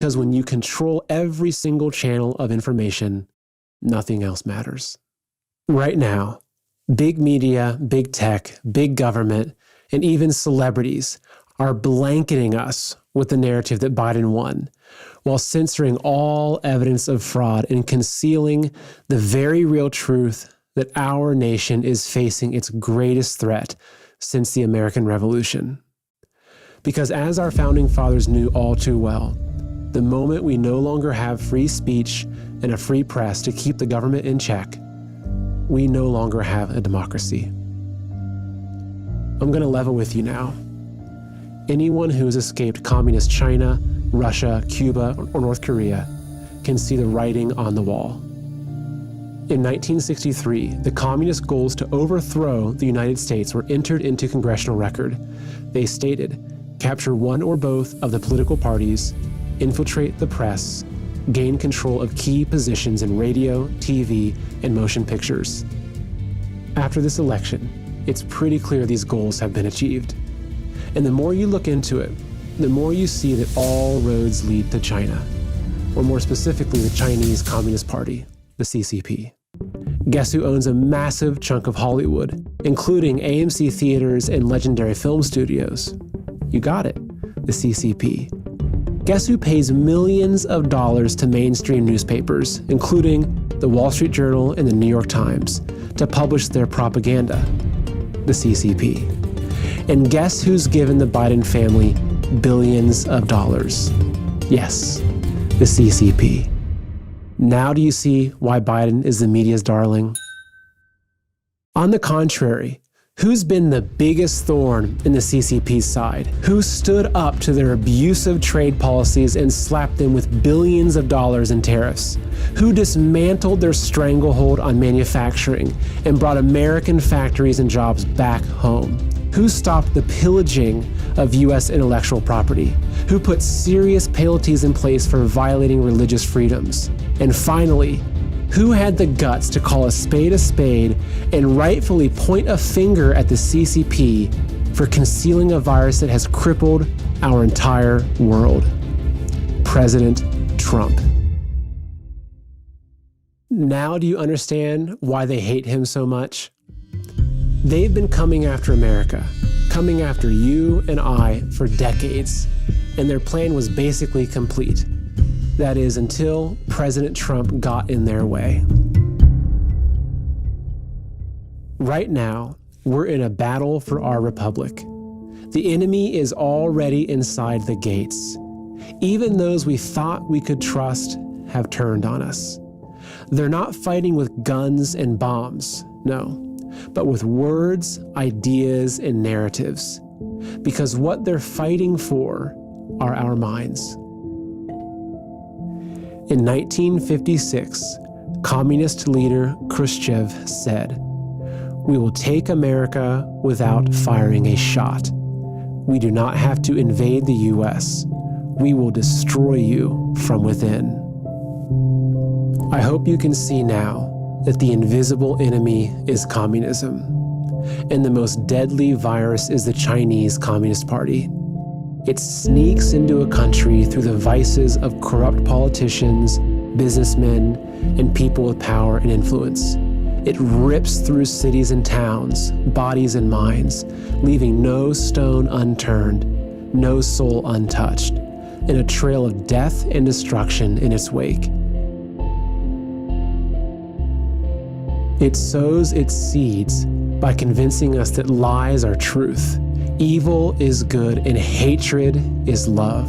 Because when you control every single channel of information, nothing else matters. Right now, big media, big tech, big government, and even celebrities are blanketing us with the narrative that Biden won, while censoring all evidence of fraud and concealing the very real truth that our nation is facing its greatest threat since the American Revolution. Because as our founding fathers knew all too well, the moment we no longer have free speech and a free press to keep the government in check, we no longer have a democracy. I'm going to level with you now. Anyone who has escaped communist China, Russia, Cuba, or North Korea can see the writing on the wall. In 1963, the communist goals to overthrow the United States were entered into congressional record. They stated, capture one or both of the political parties, infiltrate the press, gain control of key positions in radio, TV, and motion pictures. After this election, it's pretty clear these goals have been achieved. And the more you look into it, the more you see that all roads lead to China, or more specifically the Chinese Communist Party, the CCP. Guess who owns a massive chunk of Hollywood, including AMC theaters and legendary film studios? You got it, the CCP. Guess who pays millions of dollars to mainstream newspapers, including the Wall Street Journal and the New York Times, to publish their propaganda? The CCP. And guess who's given the Biden family billions of dollars? Yes, the CCP. Now do you see why Biden is the media's darling? On the contrary, who's been the biggest thorn in the CCP's side? Who stood up to their abusive trade policies and slapped them with billions of dollars in tariffs? Who dismantled their stranglehold on manufacturing and brought American factories and jobs back home? Who stopped the pillaging of U.S. intellectual property? Who put serious penalties in place for violating religious freedoms? And finally, who had the guts to call a spade and rightfully point a finger at the CCP for concealing a virus that has crippled our entire world? President Trump. Now do you understand why they hate him so much? They've been coming after America, coming after you and I for decades, and their plan was basically complete. That is, until President Trump got in their way. Right now, we're in a battle for our republic. The enemy is already inside the gates. Even those we thought we could trust have turned on us. They're not fighting with guns and bombs, no, but with words, ideas, and narratives. Because what they're fighting for are our minds. In 1956, communist leader Khrushchev said, "We will take America without firing a shot. We do not have to invade the U.S. We will destroy you from within." I hope you can see now that the invisible enemy is communism, and the most deadly virus is the Chinese Communist Party. It sneaks into a country through the vices of corrupt politicians, businessmen, and people with power and influence. It rips through cities and towns, bodies and minds, leaving no stone unturned, no soul untouched, and a trail of death and destruction in its wake. It sows its seeds by convincing us that lies are truth, evil is good, and hatred is love,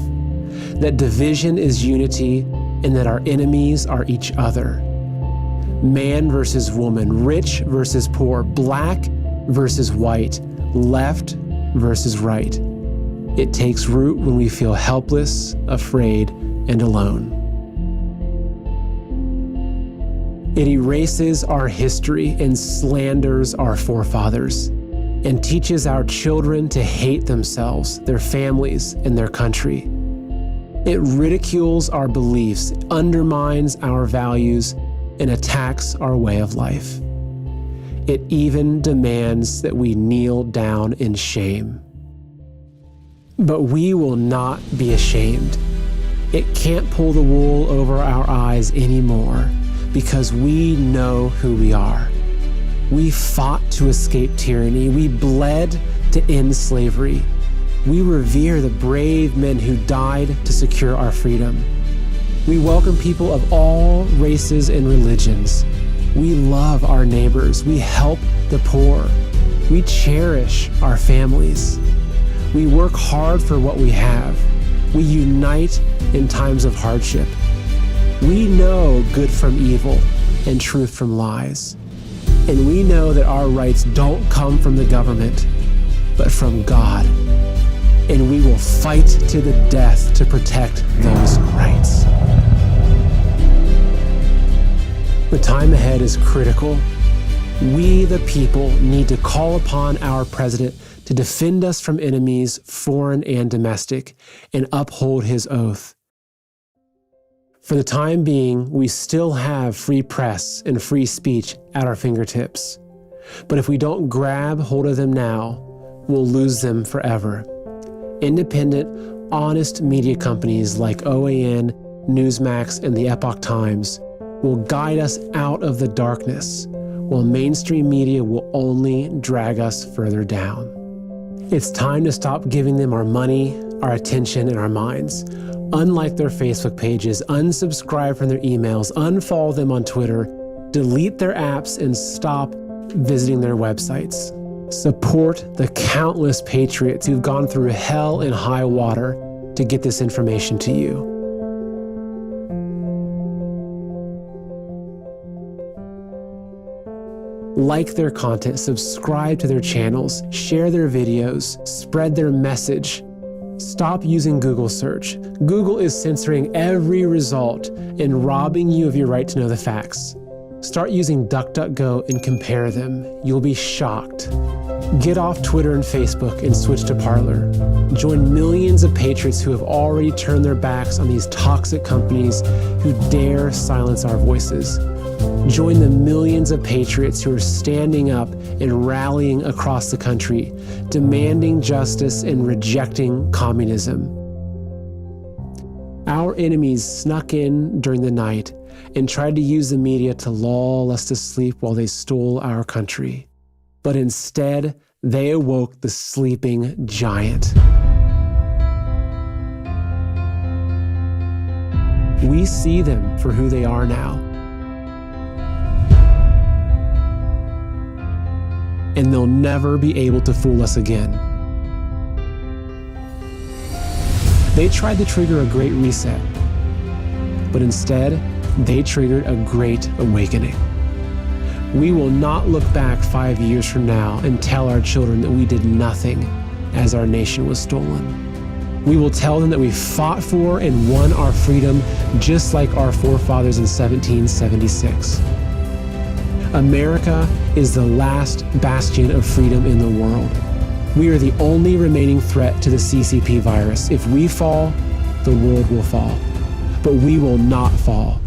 that division is unity, and that our enemies are each other. Man versus woman, rich versus poor, black versus white, left versus right. It takes root when we feel helpless, afraid, and alone. It erases our history and slanders our forefathers, and teaches our children to hate themselves, their families, and their country. It ridicules our beliefs, undermines our values, and attacks our way of life. It even demands that we kneel down in shame. But we will not be ashamed. It can't pull the wool over our eyes anymore because we know who we are. We fought to escape tyranny. We bled to end slavery. We revere the brave men who died to secure our freedom. We welcome people of all races and religions. We love our neighbors. We help the poor. We cherish our families. We work hard for what we have. We unite in times of hardship. We know good from evil and truth from lies. And we know that our rights don't come from the government, but from God. And we will fight to the death to protect those rights. The time ahead is critical. We, the people, need to call upon our president to defend us from enemies, foreign and domestic, and uphold his oath. For the time being, we still have free press and free speech at our fingertips. But if we don't grab hold of them now, we'll lose them forever. Independent, honest media companies like OAN, Newsmax, and the Epoch Times will guide us out of the darkness, while mainstream media will only drag us further down. It's time to stop giving them our money, our attention, and our minds. Unlike their Facebook pages, unsubscribe from their emails, unfollow them on Twitter, delete their apps, and stop visiting their websites. Support the countless patriots who've gone through hell and high water to get this information to you. Like their content, subscribe to their channels, share their videos, spread their message. Stop using Google search. Google is censoring every result and robbing you of your right to know the facts. Start using DuckDuckGo and compare them. You'll be shocked. Get off Twitter and Facebook and switch to Parler. Join millions of patriots who have already turned their backs on these toxic companies who dare silence our voices. Join the millions of patriots who are standing up and rallying across the country, demanding justice and rejecting communism. Our enemies snuck in during the night and tried to use the media to lull us to sleep while they stole our country. But instead, they awoke the sleeping giant. We see them for who they are now. And they'll never be able to fool us again. They tried to trigger a great reset, but instead, they triggered a great awakening. We will not look back 5 years from now and tell our children that we did nothing as our nation was stolen. We will tell them that we fought for and won our freedom just like our forefathers in 1776. America is the last bastion of freedom in the world. We are the only remaining threat to the CCP virus. If we fall, the world will fall. But we will not fall.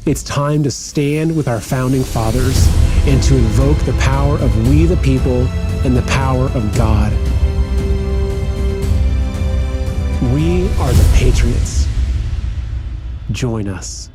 It's time to stand with our founding fathers and to invoke the power of we the people and the power of God. We are the patriots. Join us.